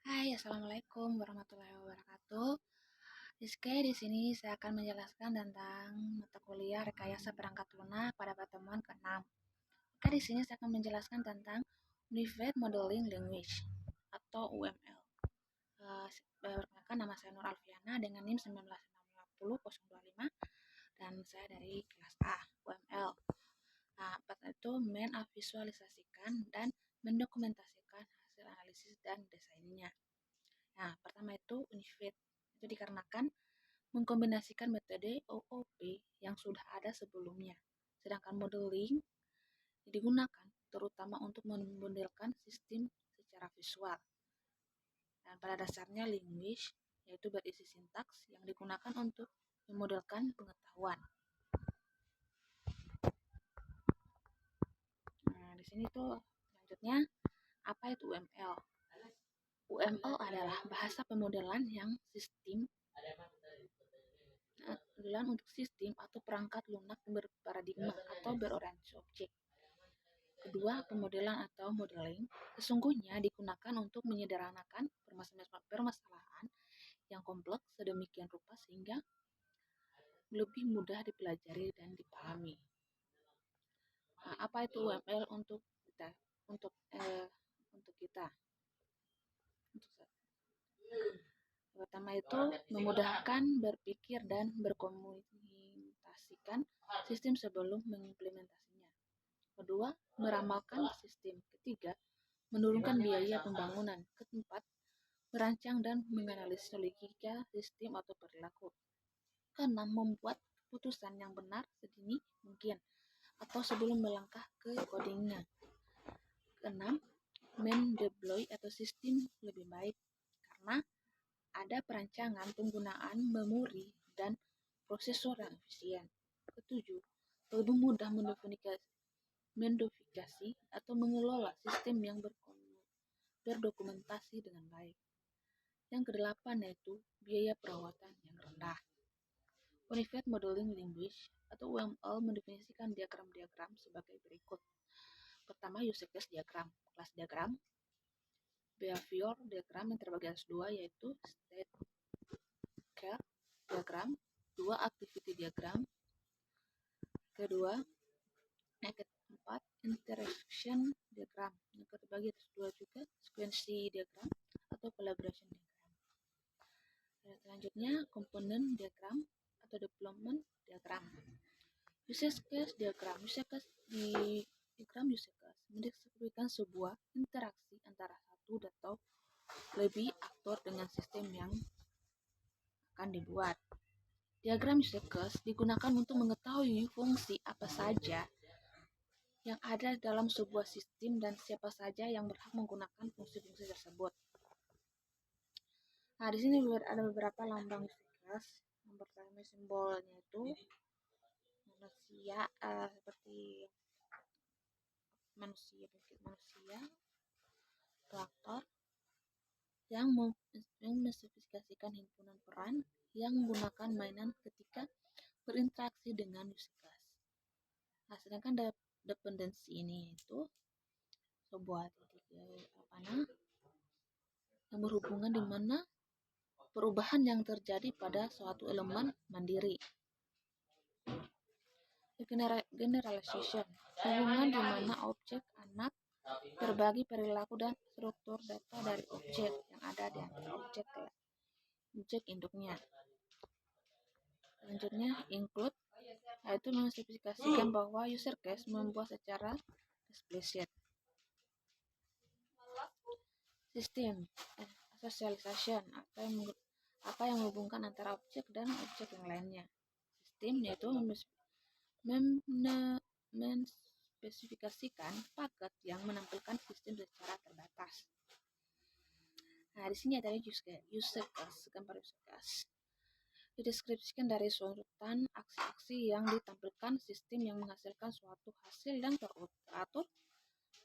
Hai, assalamualaikum warahmatullahi wabarakatuh. Di sini saya akan menjelaskan tentang mata kuliah rekayasa perangkat lunak pada pertemuan ke-6. Di sini saya akan menjelaskan tentang Unified Modeling Language atau UML. Perkenalkan, nama saya Nur Alfiana dengan NIM 1960025 dan saya dari kelas A UML. Nah, itu visualisasikan dan mendokumentasikan hasil analisis dan desainnya. Nah, pertama itu Unified. Itu dikarenakan mengkombinasikan metode OOP yang sudah ada sebelumnya. Sedangkan modeling digunakan terutama untuk memodelkan sistem secara visual. Dan pada dasarnya linguist yaitu berisi sintaks yang digunakan untuk memodelkan pengetahuan. Nah, di sini tuh selanjutnya apa itu UML? UML adalah bahasa pemodelan yang sistem modelan untuk sistem atau perangkat lunak berparadigma atau berorientasi objek. Kedua, pemodelan atau modeling sesungguhnya digunakan untuk menyederhanakan permasalahan yang kompleks sedemikian rupa sehingga lebih mudah dipelajari dan dipahami. Nah, apa itu UML untuk kita? Untuk kita. Pertama itu memudahkan berpikir dan berkomunikasikan sistem sebelum mengimplementasinya. Kedua, meramalkan sistem. Ketiga, menurunkan biaya pembangunan. Keempat, merancang dan menganalisis logika sistem atau perilaku. Keenam, membuat keputusan yang benar sedini mungkin atau sebelum melangkah ke codingnya. Keenam, mendeploy atau sistem lebih baik karena ada perancangan penggunaan memori dan prosesor yang efisien. Ketujuh, lebih mudah mendosifikasi atau mengelola sistem yang berdokumentasi dengan baik. Yang kedelapan yaitu biaya perawatan yang rendah. Unified Modeling Language atau UML mendefinisikan diagram-diagram sebagai berikut. Pertama, use case diagram, kelas diagram, behavior diagram yang terbagi atas dua yaitu state care diagram, dua activity diagram, kedua keempat interaction diagram, yang terbagi atas dua juga sequence diagram atau collaboration diagram. Dan selanjutnya komponen diagram atau development diagram. Use case diagram. Use case di diagram use case mendeskripsikan sebuah interaksi antara satu atau lebih aktor dengan sistem yang akan dibuat. Diagram use case digunakan untuk mengetahui fungsi apa saja yang ada dalam sebuah sistem dan siapa saja yang berhak menggunakan fungsi-fungsi tersebut. Nah, di sini ada beberapa lambang use case. Yang pertama simbolnya itu manusia, seperti manusia, traktor yang menspesifikasikan himpunan peran yang menggunakan mainan ketika berinteraksi dengan use case. Nah, sedangkan dependensi ini itu sebuah titik yang berhubungan di mana perubahan yang terjadi pada suatu elemen mandiri. Generalization, hubungan di mana objek anak berbagi perilaku dan struktur data dari objek yang ada di antara objek induknya. Selanjutnya, include, yaitu menspesifikasikan bahwa user case membuat secara explicit. Sistem socialization, apa yang menghubungkan antara objek dan objek yang lainnya. Sistem yaitu menspesifikasikan paket yang menampilkan sistem secara terbatas. Nah, di sini ada user case, gambar user case. Dideskripsikan dari sorutan aksi-aksi yang ditampilkan sistem yang menghasilkan suatu hasil yang teratur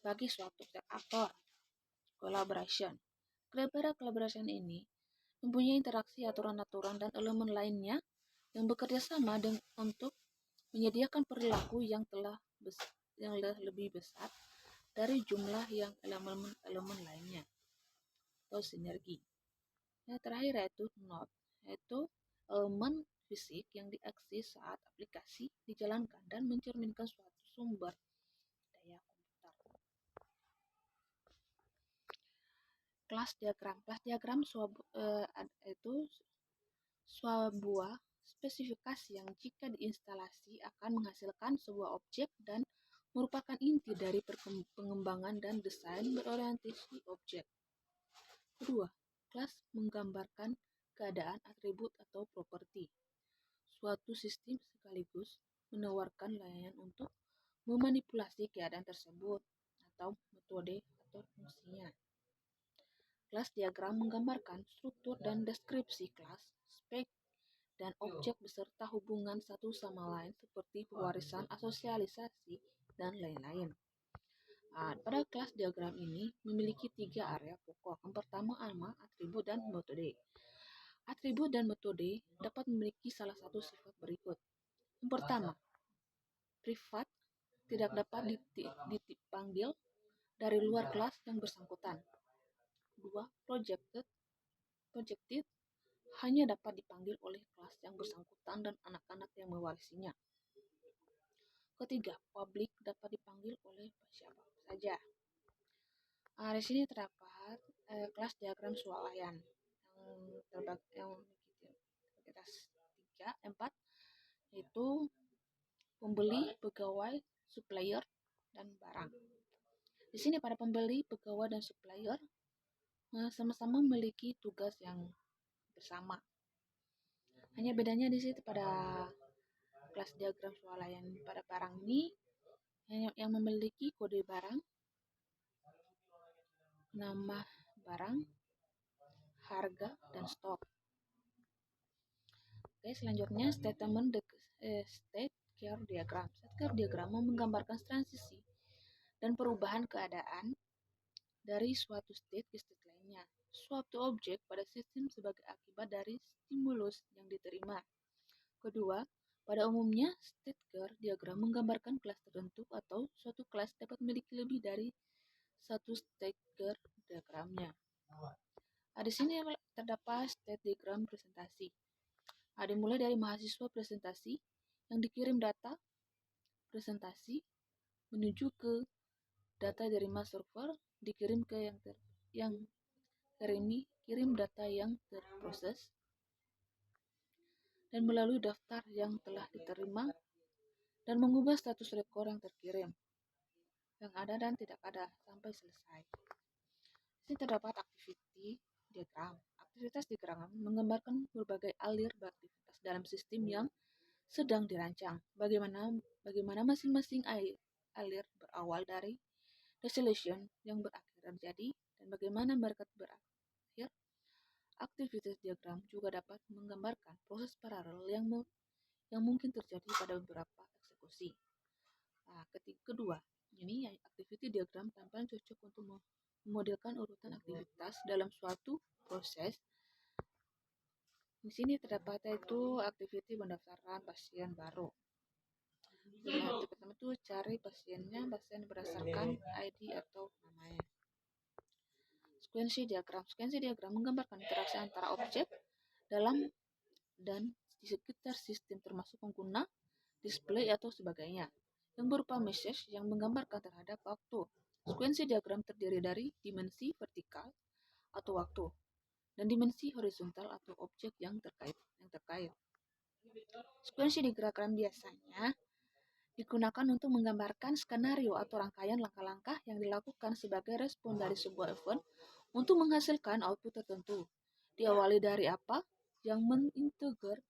bagi suatu aktor. Collaboration. Pada collaboration ini mempunyai interaksi aturan-aturan dan elemen lainnya yang bekerja sama untuk menyediakan perilaku yang lebih besar dari jumlah yang elemen-elemen lainnya. atau sinergi. Yang terakhir yaitu node, yaitu elemen fisik yang diakses saat aplikasi dijalankan dan mencerminkan suatu sumber daya komputer. Kelas diagram itu sebuah spesifikasi yang jika diinstalasi akan menghasilkan sebuah objek dan merupakan inti dari pengembangan dan desain berorientasi objek. Kedua, kelas menggambarkan keadaan atribut atau properti. Suatu sistem sekaligus menawarkan layanan untuk memanipulasi keadaan tersebut atau metode atau fungsinya. Kelas diagram menggambarkan struktur dan deskripsi kelas, spek, dan objek beserta hubungan satu sama lain seperti pewarisan, asosialisasi, dan lain-lain. Pada kelas diagram ini memiliki 3 area pokok. Yang pertama nama, atribut, dan metode. Atribut dan metode dapat memiliki salah satu sifat berikut. Yang pertama, privat, tidak dapat dipanggil dari luar kelas yang bersangkutan. Dua, projected hanya dapat dipanggil oleh kelas yang bersangkutan dan anak-anak yang mewarisinya. Ketiga, public dapat dipanggil oleh siapa saja. Di sini terdapat kelas diagram swalayan yang memiliki atas 4, yaitu pembeli, pegawai, supplier, dan barang. Di sini pada pembeli, pegawai, dan supplier sama-sama memiliki tugas yang bersama. Hanya bedanya di situ pada kelas diagram swalayan pada barang ini yang memiliki kode barang, nama barang, harga, dan stok. Oke, selanjutnya state care diagram. State care diagram menggambarkan transisi dan perubahan keadaan dari suatu state ke state lainnya. Suatu objek pada sistem sebagai akibat dari stimulus yang diterima. Kedua, pada umumnya state care diagram menggambarkan kelas tertentu atau suatu kelas dapat memiliki lebih dari satu state care diagramnya. Di sini terdapat state diagram presentasi. Dimulai dari mahasiswa presentasi yang dikirim data presentasi menuju ke data dari server dikirim ke yang kirim data yang terproses dan melalui daftar yang telah diterima dan mengubah status rekor yang terkirim yang ada dan tidak ada sampai selesai. Di sini terdapat activity diagram. Aktivitas diagram menggambarkan berbagai alir beraktivitas dalam sistem yang sedang dirancang. Bagaimana masing-masing alir berawal dari resolution yang berakhir terjadi dan bagaimana mereka berakhir. Aktivitas diagram juga dapat menggambarkan proses paralel yang mungkin terjadi pada beberapa eksekusi. Kedua, ini activity diagram tampilan cocok untuk memodelkan urutan aktivitas dalam suatu proses. Di sini terdapat itu activity pendaftaran pasien baru. Yang pertama itu cari pasien berdasarkan ID atau namanya. Sekuensi diagram menggambarkan interaksi antara objek dalam dan di sekitar sistem termasuk pengguna, display atau sebagainya yang berupa message yang menggambarkan terhadap waktu. Sekuensi diagram terdiri dari dimensi vertikal atau waktu dan dimensi horizontal atau objek yang terkait. Sekuensi diagram biasanya digunakan untuk menggambarkan skenario atau rangkaian langkah-langkah yang dilakukan sebagai respon dari sebuah event untuk menghasilkan output tertentu. Diawali dari apa yang mengintegrasi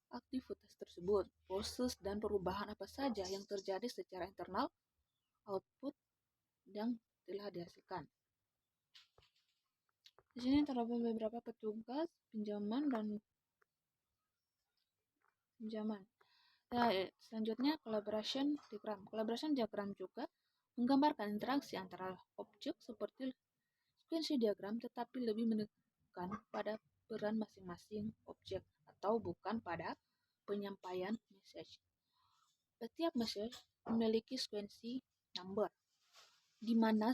aktivitas tersebut, proses dan perubahan apa saja yang terjadi secara internal, output yang telah dihasilkan. Di sini terdapat beberapa petugas pinjaman. Selanjutnya collaboration diagram. Collaboration diagram juga menggambarkan interaksi antara objek seperti sekuensi diagram, tetapi lebih menekan pada peran masing-masing objek atau bukan pada penyampaian message. Setiap message memiliki sekuensi number, di mana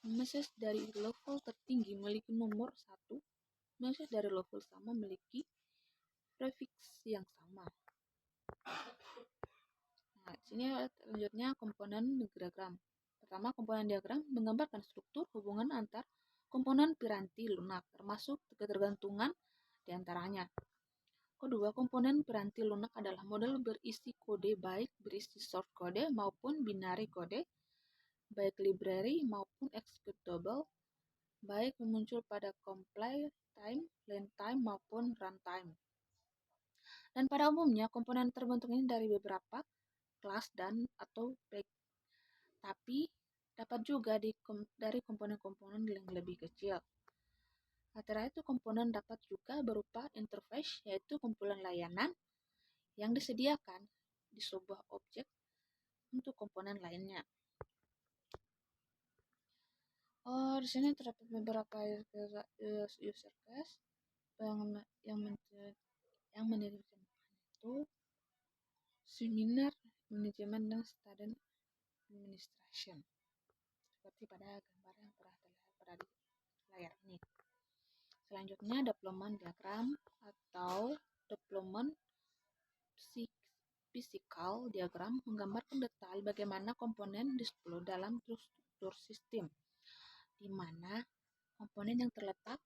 Message dari level tertinggi memiliki nomor 1, message dari level sama memiliki prefix yang sama. Nah, sini selanjutnya komponen diagram. Pertama, komponen diagram menggambarkan struktur hubungan antar komponen piranti lunak, termasuk ketergantungan di antaranya. Kedua, komponen piranti lunak adalah model berisi kode baik berisi source kode maupun binary kode, baik library maupun executable, baik muncul pada compile time, line time maupun runtime. Dan pada umumnya komponen terbentuk ini dari beberapa kelas dan atau pack, tapi dapat juga dari komponen-komponen yang lebih kecil. Antara itu komponen dapat juga berupa interface, yaitu kumpulan layanan yang disediakan di sebuah objek untuk komponen lainnya. Di sini terdapat beberapa user class yang mendirikan itu seminar manajemen dan student administration, seperti pada gambar yang pernah terlihat pada di layar ini. Selanjutnya deployment diagram atau deployment physical diagram menggambarkan detail bagaimana komponen dideploy dalam struktur sistem, di mana komponen yang terletak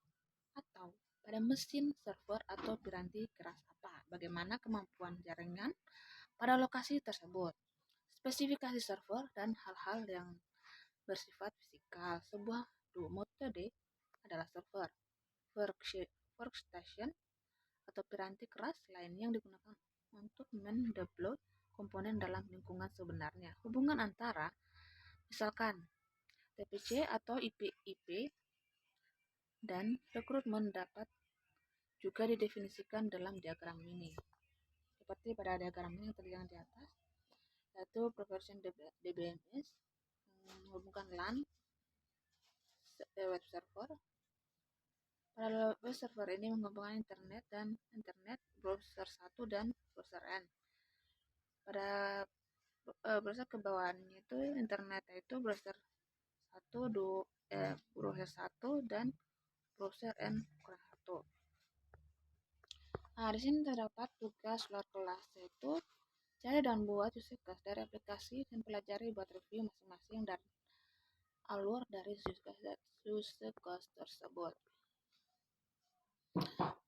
atau pada mesin server atau piranti keras apa, bagaimana kemampuan jaringan pada lokasi tersebut, spesifikasi server, dan hal-hal yang bersifat fisikal. Sebuah metode adalah server, workstation, atau piranti keras lain yang digunakan untuk mendeploy komponen dalam lingkungan sebenarnya. Hubungan antara, misalkan TPC atau IP dan rekrutmen dapat juga didefinisikan dalam diagram ini. Seperti pada diagram ini yang terlihat di atas, yaitu proportion DBMS menghubungkan LAN web server. Pada web server ini menghubungkan internet browser 1 dan browser N. Pada browser ke bawahnya itu internet itu browser 1, browser 1 dan browser N kurang 1. Nah, di sini terdapat tugas luar kelas, yaitu cari dan buat user class dari aplikasi dan pelajari buat review masing-masing dan alur dari user class tersebut.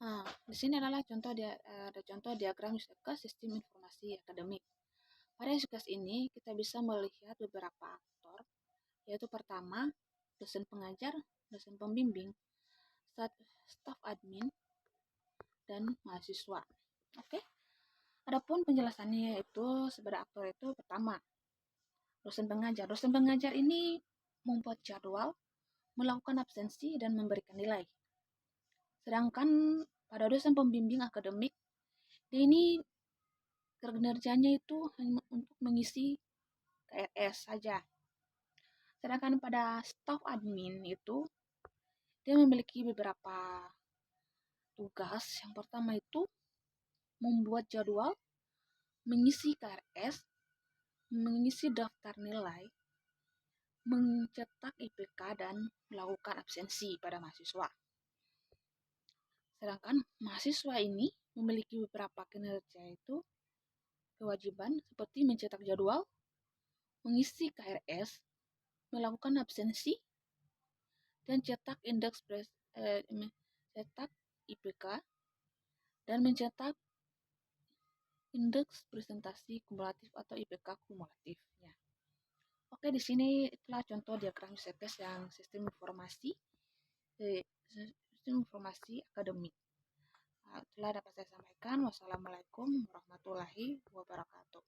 Nah, di sini adalah contoh diagram user class sistem informasi akademik. Pada user class ini kita bisa melihat beberapa aktor, yaitu pertama dosen pengajar, dosen pembimbing, staf admin, dan mahasiswa. Oke. Adapun penjelasannya yaitu sebagai aktor itu pertama dosen pengajar. Dosen pengajar ini membuat jadwal, melakukan absensi, dan memberikan nilai. Sedangkan pada dosen pembimbing akademik, dia ini kinerjanya itu hanya untuk mengisi KRS saja. Sedangkan pada staf admin itu, dia memiliki beberapa tugas. Yang pertama itu membuat jadwal, mengisi KRS, mengisi daftar nilai, mencetak IPK, dan melakukan absensi pada mahasiswa. Sedangkan mahasiswa ini memiliki beberapa kinerja itu kewajiban seperti mencetak jadwal, mengisi KRS, melakukan absensi, dan cetak cetak IPK, dan mencetak indeks presentasi kumulatif atau IPK kumulatifnya. Oke, di sini itulah contoh diagram UCPS yang sistem informasi akademik. Itulah dapat saya sampaikan. Wassalamualaikum warahmatullahi wabarakatuh.